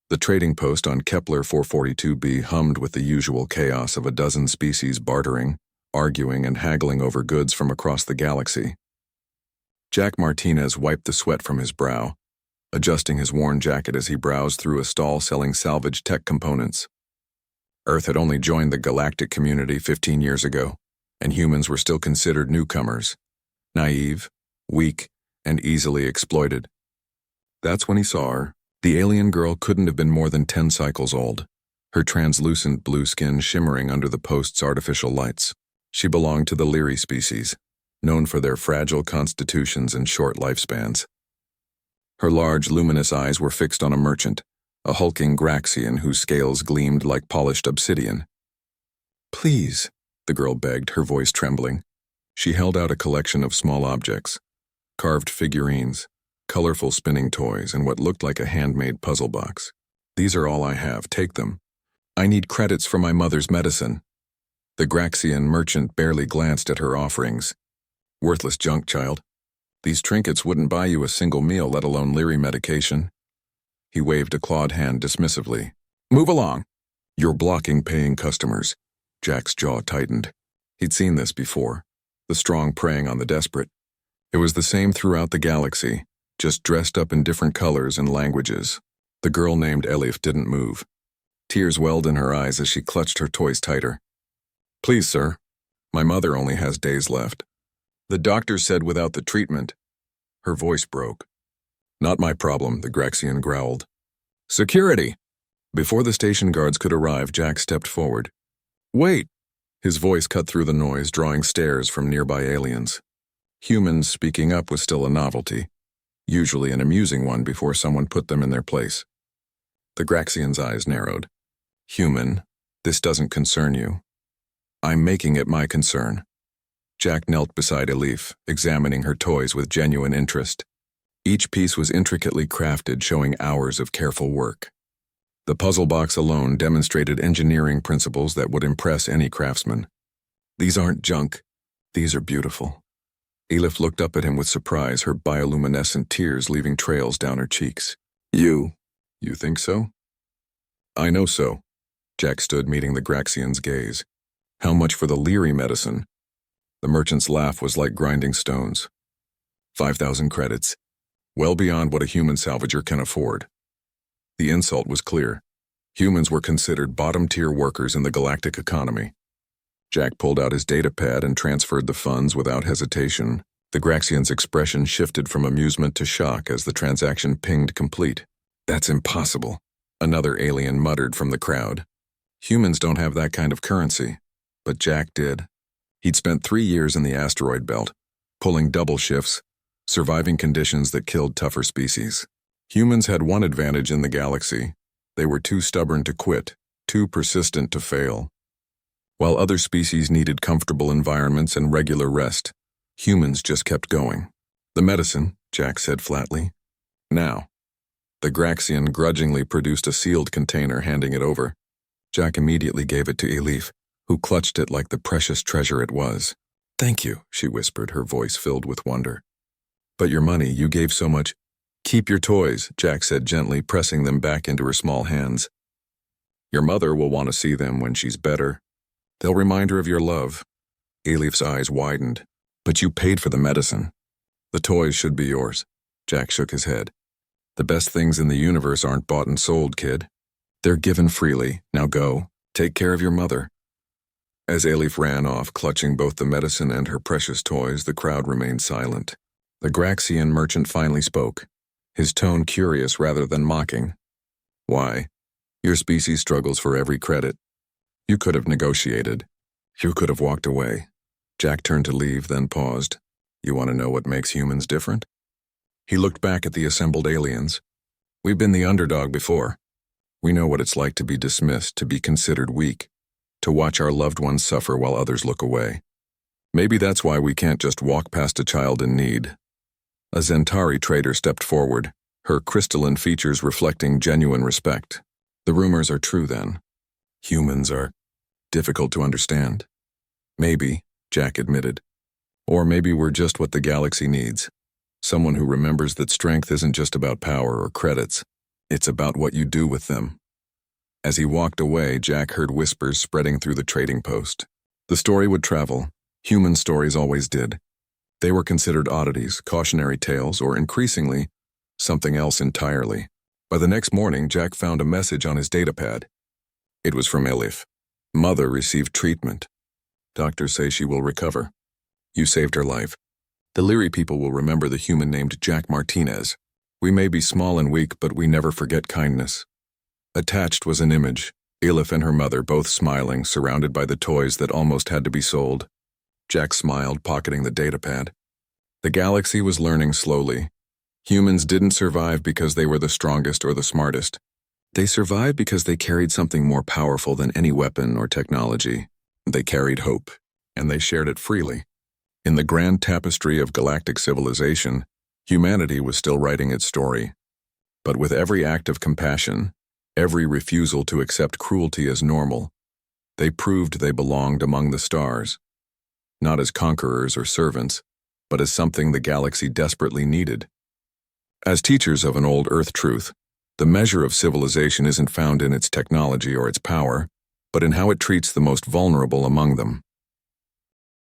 The trading post on Kepler 442b hummed with the usual chaos of a dozen species bartering, arguing, and haggling over goods from across the galaxy. Jack Martinez wiped the sweat from his brow, adjusting his worn jacket as he browsed through a stall selling salvaged tech components. Earth had only joined the galactic community 15 years ago, and humans were still considered newcomers, naive, weak, and easily exploited. That's when he saw her. The alien girl couldn't have been more than 10 cycles old, her translucent blue skin shimmering under the post's artificial lights. She belonged to the Leary species, known for their fragile constitutions and short lifespans. Her large, luminous eyes were fixed on a merchant, a hulking Graxian whose scales gleamed like polished obsidian. "Please," the girl begged, her voice trembling. She held out a collection of small objects, carved figurines, colorful spinning toys, and what looked like a handmade puzzle box. "These are all I have. Take them. I need credits for my mother's medicine." The Graxian merchant barely glanced at her offerings. "Worthless junk, child. These trinkets wouldn't buy you a single meal, let alone Leary medication." He waved a clawed hand dismissively. "Move along. You're blocking paying customers." Jack's jaw tightened. He'd seen this before, the strong preying on the desperate. It was the same throughout the galaxy, just dressed up in different colors and languages. The girl named Elif didn't move. Tears welled in her eyes as she clutched her toys tighter. "Please, sir. My mother only has days left. The doctor said without the treatment." Her voice broke. "Not my problem," the Graxian growled. "Security!" Before the station guards could arrive, Jack stepped forward. "Wait!" His voice cut through the noise, drawing stares from nearby aliens. Humans speaking up was still a novelty, usually an amusing one before someone put them in their place. The Graxian's eyes narrowed. "Human, this doesn't concern you. I'm making it my concern." Jack knelt beside Elif, examining her toys with genuine interest. Each piece was intricately crafted, showing hours of careful work. The puzzle box alone demonstrated engineering principles that would impress any craftsman. "These aren't junk. These are beautiful." Elif looked up at him with surprise, her bioluminescent tears leaving trails down her cheeks. You think so?" "I know so." Jack stood, meeting the Graxian's gaze. "How much for the Leary medicine?" The merchant's laugh was like grinding stones. 5,000 credits. Well beyond what a human salvager can afford. The insult was clear. Humans were considered bottom-tier workers in the galactic economy. Jack pulled out his datapad and transferred the funds without hesitation. The Graxian's expression shifted from amusement to shock as the transaction pinged complete. "That's impossible," another alien muttered from the crowd. "Humans don't have that kind of currency." But Jack did. He'd spent 3 years in the asteroid belt, pulling double shifts, surviving conditions that killed tougher species. Humans had one advantage in the galaxy. They were too stubborn to quit, too persistent to fail. While other species needed comfortable environments and regular rest, humans just kept going. "The medicine," Jack said flatly. "Now." The Graxian grudgingly produced a sealed container, handing it over. Jack immediately gave it to Elif, who clutched it like the precious treasure it was. "Thank you," she whispered, her voice filled with wonder. "But your money, you gave so much." "Keep your toys," Jack said gently, pressing them back into her small hands. "Your mother will want to see them when she's better. They'll remind her of your love." Elif's eyes widened. "But you paid for the medicine." "The toys should be yours." Jack shook his head. "The best things in the universe aren't bought and sold, kid. They're given freely. Now go. Take care of your mother." As Elif ran off, clutching both the medicine and her precious toys, the crowd remained silent. The Graxian merchant finally spoke, his tone curious rather than mocking. "Why? Your species struggles for every credit. You could have negotiated. You could have walked away." Jack turned to leave, then paused. "You want to know what makes humans different?" He looked back at the assembled aliens. "We've been the underdog before. We know what it's like to be dismissed, to be considered weak, to watch our loved ones suffer while others look away. Maybe that's why we can't just walk past a child in need." A Zentari trader stepped forward, her crystalline features reflecting genuine respect. "The rumors are true, then. Humans are difficult to understand." "Maybe," Jack admitted. "Or maybe we're just what the galaxy needs. Someone who remembers that strength isn't just about power or credits. It's about what you do with them. As he walked away, Jack heard whispers spreading through the trading post. The story would travel. Human stories always did. They were considered oddities, cautionary tales, or increasingly, something else entirely. By the next morning, Jack found a message on his datapad. It was from Elif. Mother received treatment. Doctors say she will recover. You saved her life. The Leary people will remember the human named Jack Martinez. We may be small and weak, but we never forget kindness. Attached was an image, Elif and her mother both smiling, surrounded by the toys that almost had to be sold. Jack smiled, pocketing the datapad. The galaxy was learning slowly. Humans didn't survive because they were the strongest or the smartest. They survived because they carried something more powerful than any weapon or technology. They carried hope, and they shared it freely. In the grand tapestry of galactic civilization, humanity was still writing its story. But with every act of compassion, every refusal to accept cruelty as normal, they proved they belonged among the stars. Not as conquerors or servants, but as something the galaxy desperately needed. As teachers of an old Earth truth, the measure of civilization isn't found in its technology or its power, but in how it treats the most vulnerable among them.